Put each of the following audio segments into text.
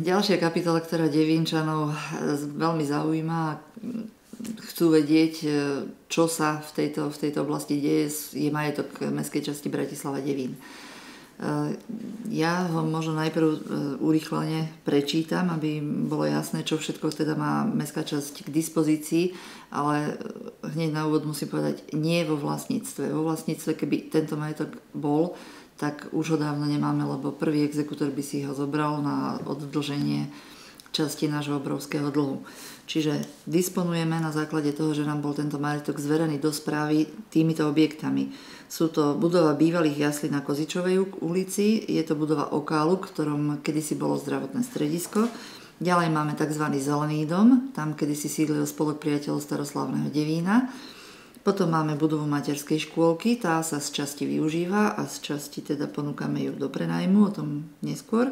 Ďalšia kapitola, ktorá Devínčanov veľmi zaujíma a chcú vedieť, čo sa v tejto oblasti deje, je majetok mestskej časti Bratislava-Devín. Ja ho možno najprv urýchlene prečítam, aby bolo jasné, čo všetko teda má mestská časť k dispozícii, ale hneď na úvod musím povedať, nie vo vlastníctve. Vo vlastníctve, keby tento majetok bol, tak už ho dávno nemáme, lebo prvý exekútor by si ho zobral na oddlženie časti nášho obrovského dlhu. Čiže disponujeme na základe toho, že nám bol tento majetok zverený do správy týmito objektami. Sú to budova bývalých jaslí na Kozičovej ulici, je to budova Okálu, v ktorom kedysi bolo zdravotné stredisko. Ďalej máme tzv. Zelený dom, tam kedysi sídlil spolok priateľov Staroslávneho Devína. Potom máme budovu materskej škôlky, tá sa z časti využíva a z časti teda ponúkame ju do prenajmu, o tom neskôr.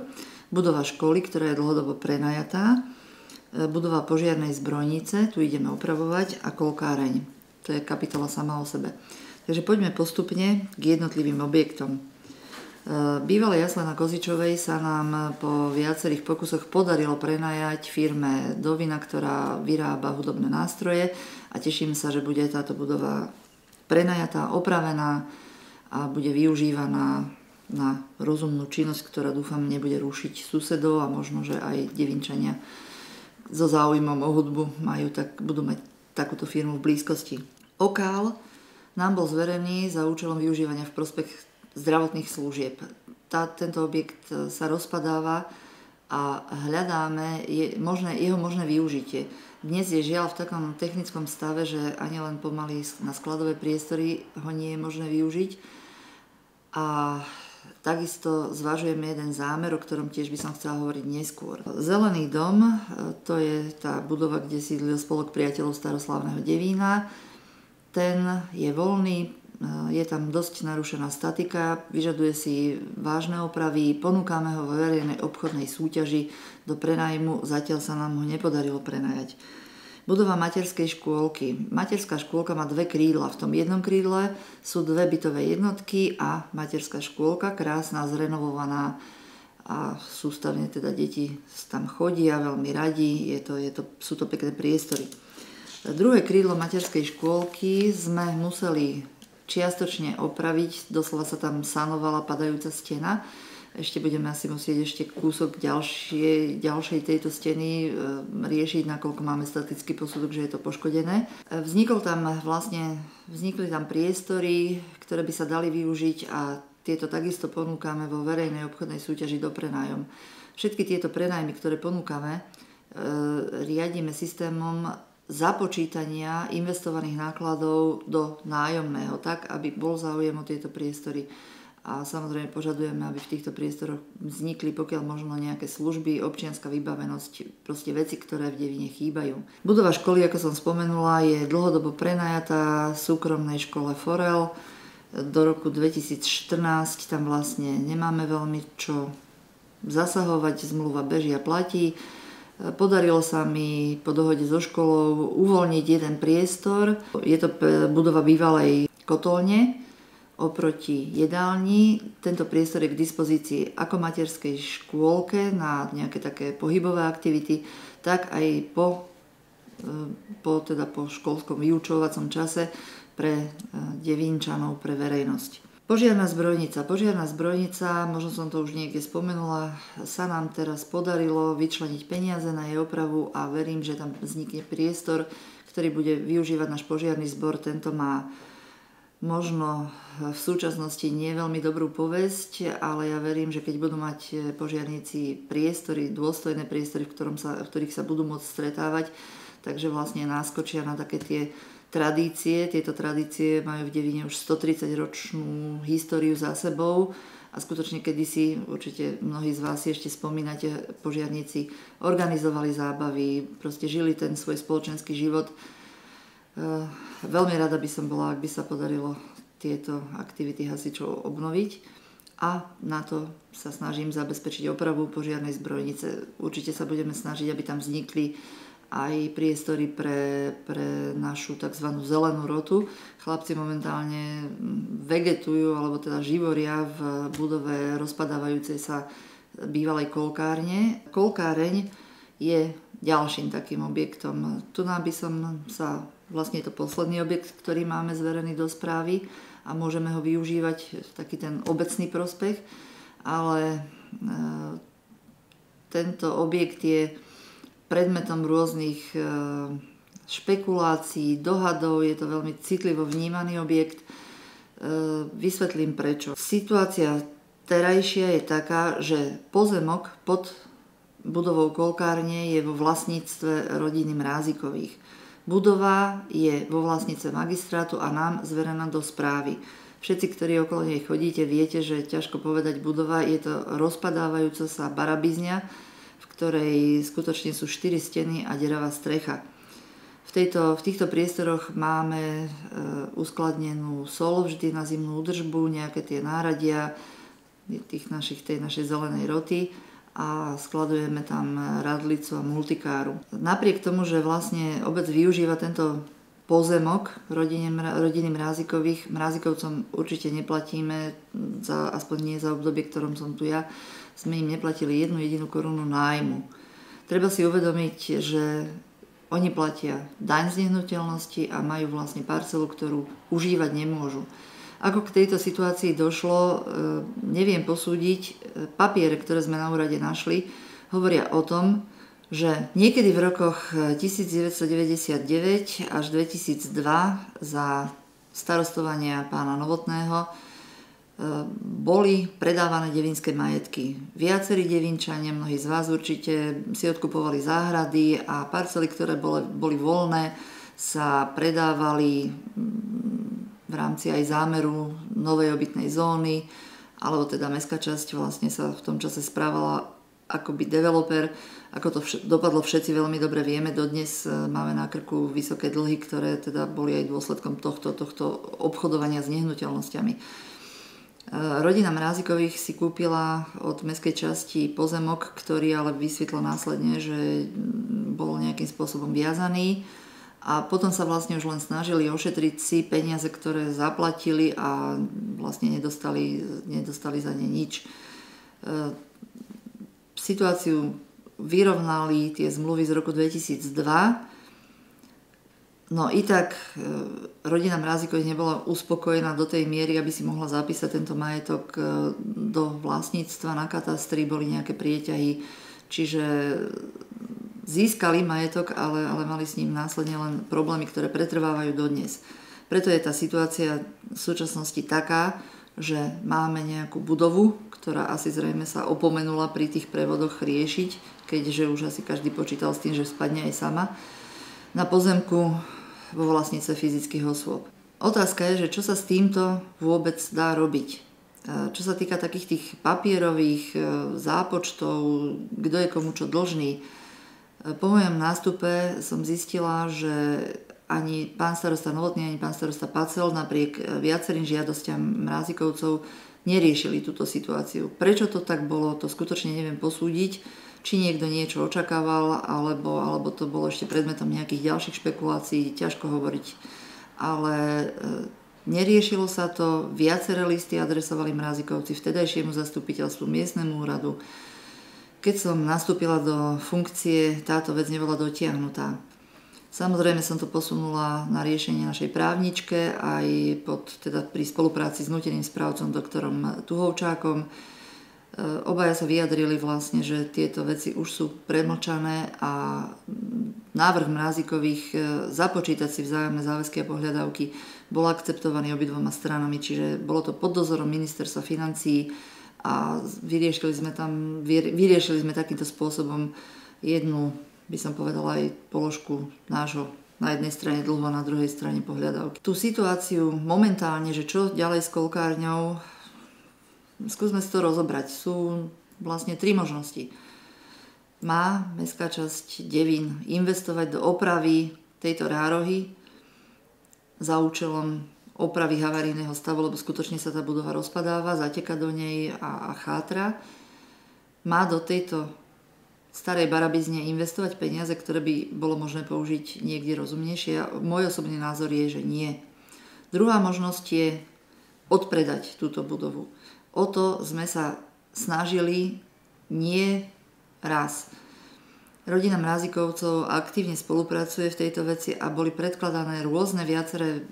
Budova školy, ktorá je dlhodobo prenajatá. Budova požiarnej zbrojnice, tu ideme opravovať, a kolkáreň. To je kapitola sama o sebe. Takže poďme postupne k jednotlivým objektom. Bývalé jasle na Kozičovej sa nám po viacerých pokusoch podarilo prenajať firme Dovina, ktorá vyrába hudobné nástroje, a teším sa, že bude táto budova prenajatá, opravená a bude využívaná na rozumnú činnosť, ktorá dúfam nebude rušiť susedov a možno, že aj Devínčania so záujmom o hudbu budú mať takúto firmu v blízkosti. Okál nám bol zverený za účelom využívania v prospech zdravotných služieb. Tento objekt sa rozpadáva a hľadáme jeho možné využitie. Dnes je žiaľ v takom technickom stave, že ani len pomaly na skladové priestory ho nie je možné využiť. A takisto zvažujeme jeden zámer, o ktorom tiež by som chcela hovoriť neskôr. Zelený dom, to je tá budova, kde sídlil spolok priateľov Staroslávneho Devína. Ten je voľný, je tam dosť narušená statika, vyžaduje si vážne opravy, ponúkame ho vo verejnej obchodnej súťaži do prenajmu, zatiaľ sa nám ho nepodarilo prenajať. Budova materskej škôlky. Materská škôlka má dve krídla. V tom jednom krídle sú dve bytové jednotky a materská škôlka, krásna, zrenovovaná, a sústavne teda deti tam chodia veľmi radi, sú to pekné priestory. Druhé krídlo materskej škôlky sme museli čiastočne opraviť, doslova sa tam sanovala padajúca stena. Ešte budeme asi musieť kúsok ďalšej tejto steny riešiť, nakoľko máme statický posudok, že je to poškodené. Vznikli tam priestory, ktoré by sa dali využiť, a tieto takisto ponúkame vo verejnej obchodnej súťaži do prenájom. Všetky tieto prenajmy, ktoré ponúkame, riadíme systémom započítania investovaných nákladov do nájomného, tak, aby bol záujem o tieto priestory. A samozrejme požadujeme, aby v týchto priestoroch vznikli pokiaľ možno nejaké služby, občianska vybavenosť, proste veci, ktoré v Devíne chýbajú. Budova školy, ako som spomenula, je dlhodobo prenajatá súkromnej škole Forel. Do roku 2014 tam vlastne nemáme veľmi čo zasahovať, zmluva beží a platí. Podarilo sa mi po dohode so školou uvoľniť jeden priestor. Je to budova bývalej kotolne oproti jedálni. Tento priestor je k dispozícii ako materskej škôlke na nejaké také pohybové aktivity, tak aj po školskom vyučovacom čase pre Devínčanov, pre verejnosť. Požiarna zbrojnica. Požiarna zbrojnica, možno som to už niekde spomenula, sa nám teraz podarilo vyčleniť peniaze na jej opravu a verím, že tam vznikne priestor, ktorý bude využívať náš požiarny zbor. Tento má možno v súčasnosti nie veľmi dobrú povesť, ale ja verím, že keď budú mať požiarníci priestory, dôstojné priestory, v ktorých sa budú môcť stretávať, takže vlastne náskočia na také tie tradície. Tieto tradície majú v Devíne už 130-ročnú históriu za sebou a skutočne kedysi, určite mnohí z vás si ešte spomínate, požiarníci organizovali zábavy, proste žili ten svoj spoločenský život. Veľmi rada by som bola, ak by sa podarilo tieto aktivity hasičov obnoviť, a na to sa snažím zabezpečiť opravu požiarnej zbrojnice. Určite sa budeme snažiť, aby tam vznikli aj priestory pre našu tzv. Zelenú rotu. Chlapci momentálne vegetujú, alebo teda živoria v budove rozpadávajúcej sa bývalej kolkárne. Kolkáreň je ďalším takým objektom. Tu by som sa, vlastne je to posledný objekt, ktorý máme zverený do správy a môžeme ho využívať v taký ten obecný prospech, ale tento objekt je predmetom rôznych špekulácií, dohadov, je to veľmi citlivo vnímaný objekt. Vysvetlím prečo. Situácia terajšia je taká, že pozemok pod budovou kolkárne je vo vlastníctve rodiny Mrázikových. Budova je vo vlastníctve magistrátu a nám zverená do správy. Všetci, ktorí okolo nej chodíte, viete, že ťažko povedať budova, je to rozpadávajúca sa barabizňa, v ktorej skutočne sú 4 steny a deravá strecha. V týchto priestoroch máme uskladnenú sol vždy na zimnú údržbu, nejaké tie náradia tej našej zelenej roty a skladujeme tam radlicu a multikáru. Napriek tomu, že vlastne obec využíva tento pozemok rodiny Mrázikových, Mrázikovcom určite neplatíme, aspoň nie za obdobie, ktorom som tu ja, sme im neplatili 1 jedinú korunu nájmu. Treba si uvedomiť, že oni platia daň z nehnuteľnosti a majú vlastne parcelu, ktorú užívať nemôžu. Ako k tejto situácii došlo, neviem posúdiť. Papiere, ktoré sme na úrade našli, hovoria o tom, že niekedy v rokoch 1999 až 2002 za starostovania pána Novotného boli predávané devínske majetky. Viacerí Devínčania, mnohí z vás určite si odkupovali záhrady a parcely, ktoré boli voľné, sa predávali v rámci aj zámeru novej obytnej zóny, alebo teda mestská časť vlastne sa v tom čase správala akoby developer. Ako to dopadlo, všetci veľmi dobre vieme. Dodnes máme na krku vysoké dlhy, ktoré teda boli aj dôsledkom tohto obchodovania s nehnuteľnosťami. Rodina Mrázikových si kúpila od mestskej časti pozemok, ktorý ale vysvetlo následne, že bol nejakým spôsobom viazaný a potom sa vlastne už len snažili ošetriť si peniaze, ktoré zaplatili a vlastne nedostali za ne nič. Situáciu vyrovnali tie zmluvy z roku 2002. No i tak rodina Mrázikových nebola uspokojená do tej miery, aby si mohla zapísať tento majetok do vlastníctva. Na katastri boli nejaké prieťahy, čiže získali majetok, ale mali s ním následne len problémy, ktoré pretrvávajú dodnes. Preto je tá situácia v súčasnosti taká, že máme nejakú budovu, ktorá asi zrejme sa opomenula pri tých prevodoch riešiť, keďže už asi každý počítal s tým, že spadne aj sama, na pozemku vo vlastníctve fyzických osôb. Otázka je, že čo sa s týmto vôbec dá robiť. Čo sa týka takých tých papierových zápočtov, kto je komu čo dlžný. Po mojom nástupe som zistila, že ani pán starosta Novotný, ani pán starosta Pacel napriek viacerým žiadostiam Mrázikovcov neriešili túto situáciu. Prečo to tak bolo, to skutočne neviem posúdiť. Či niekto niečo očakával, alebo to bolo ešte predmetom nejakých ďalších špekulácií, ťažko hovoriť. Ale neriešilo sa to, viaceré listy adresovali Mrázikovci vtedajšiemu zastupiteľstvu, miestnemu úradu. Keď som nastúpila do funkcie, táto vec nebola dotiahnutá. Samozrejme som to posunula na riešenie našej právničke, aj pri spolupráci s núteným správcom doktorom Tuhovčákom. Obaja sa vyjadrili vlastne, že tieto veci už sú premlčané a návrh Mrázikových započítať si vzájomné záväzky a pohľadávky bol akceptovaný obidvoma stranami, čiže bolo to pod dozorom ministerstva financií a vyriešili sme takýmto spôsobom jednu, by som povedala, aj položku nášho na jednej strane dlhu a na druhej strane pohľadávky. Tú situáciu momentálne, že čo ďalej s kolkárňou, skúsme si to rozobrať. Sú vlastne 3 možnosti. Má mestská časť Devín investovať do opravy tejto rárohy za účelom opravy havarijného stavu, lebo skutočne sa tá budova rozpadáva, zateka do nej a chátra. Má do tejto starej barabizne investovať peniaze, ktoré by bolo možné použiť niekde rozumnejšie. Môj osobný názor je, že nie. Druhá možnosť je odpredať túto budovu. O to sme sa snažili nie raz. Rodina Mrazikovcov aktívne spolupracuje v tejto veci a boli predkladané rôzne viaceré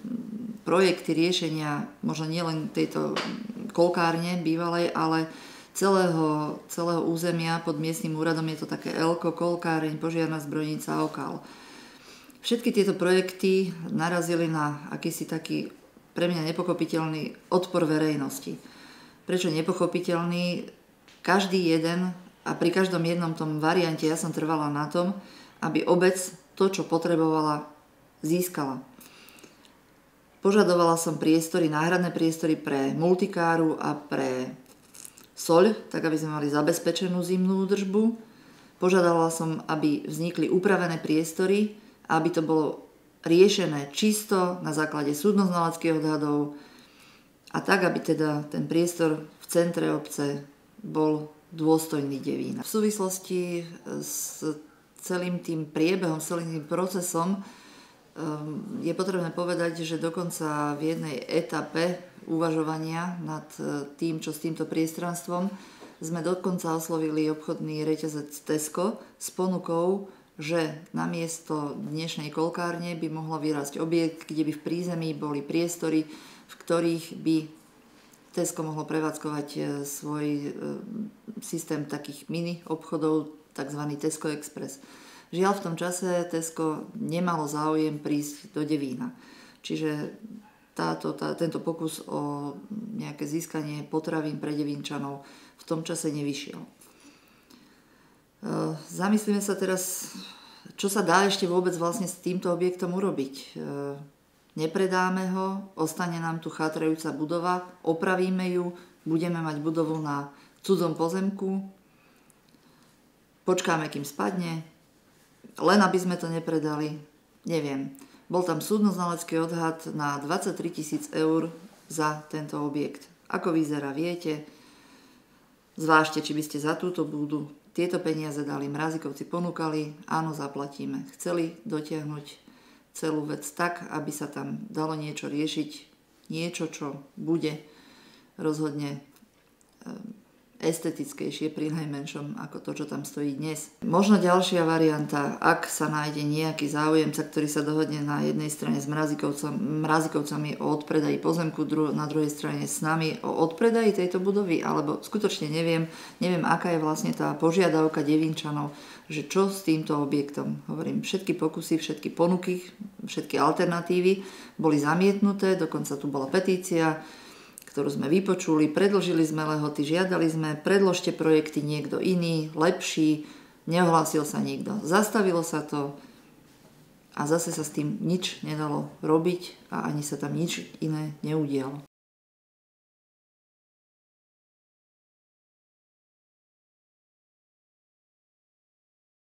projekty riešenia, možno nielen tejto kolkárne bývalej, ale celého územia pod miestnym úradom. Je to také Elko, kolkáreň, požiarna zbrojnica, Okal. Všetky tieto projekty narazili na akýsi taký pre mňa nepochopiteľný odpor verejnosti. Prečo nepochopiteľný? Každý jeden a pri každom jednom tom variante ja som trvala na tom, aby obec to, čo potrebovala, získala. Požadovala som priestory, náhradné priestory pre multikáru a pre soľ, tak aby sme mali zabezpečenú zimnú údržbu. Požadovala som, aby vznikli upravené priestory, aby to bolo riešené čisto na základe súdno-znaleckých odhadov a tak, aby teda ten priestor v centre obce bol dôstojný Devína. V súvislosti s celým tým priebehom, celým tým procesom je potrebné povedať, že dokonca v jednej etape uvažovania nad tým, čo s týmto priestranstvom, sme dokonca oslovili obchodný reťazec Tesco s ponukou, že namiesto dnešnej kolkárne by mohla vyrásť objekt, kde by v prízemí boli priestory, v ktorých by Tesco mohlo prevádzkovať svoj systém takých mini obchodov, tzv. Tesco Express. Žiaľ, v tom čase Tesco nemalo záujem prísť do Devína. Čiže tento pokus o nejaké získanie potravín pre Devínčanov v tom čase nevyšiel. Zamyslíme sa teraz, čo sa dá ešte vôbec vlastne s týmto objektom urobiť. Nepredáme ho, ostane nám tu chátrajúca budova, opravíme ju, budeme mať budovu na cudzom pozemku, počkáme, kým spadne, len aby sme to nepredali, neviem. Bol tam súdno-znalecký odhad na 23 000 eur za tento objekt. Ako vyzerá, viete? Zvážte, či by ste za túto budu tieto peniaze dali. Mrazikovci ponúkali, áno, zaplatíme. Chceli dotiahnuť celú vec tak, aby sa tam dalo niečo riešiť. Niečo, čo bude rozhodne estetickejšie pri najmenšom ako to, čo tam stojí dnes. Možno ďalšia varianta, ak sa nájde nejaký záujemca, ktorý sa dohodne na jednej strane s Mrazikovcami o odpredaji pozemku, na druhej strane s nami o odpredaji tejto budovy, alebo skutočne neviem, aká je vlastne tá požiadavka Devínčanov, že čo s týmto objektom. Hovorím, všetky pokusy, všetky ponuky, všetky alternatívy boli zamietnuté, dokonca tu bola petícia, ktorú sme vypočuli, predĺžili sme lehoty, žiadali sme, predložte projekty niekto iný, lepší, neohlásil sa nikto. Zastavilo sa to a zase sa s tým nič nedalo robiť a ani sa tam nič iné neudialo.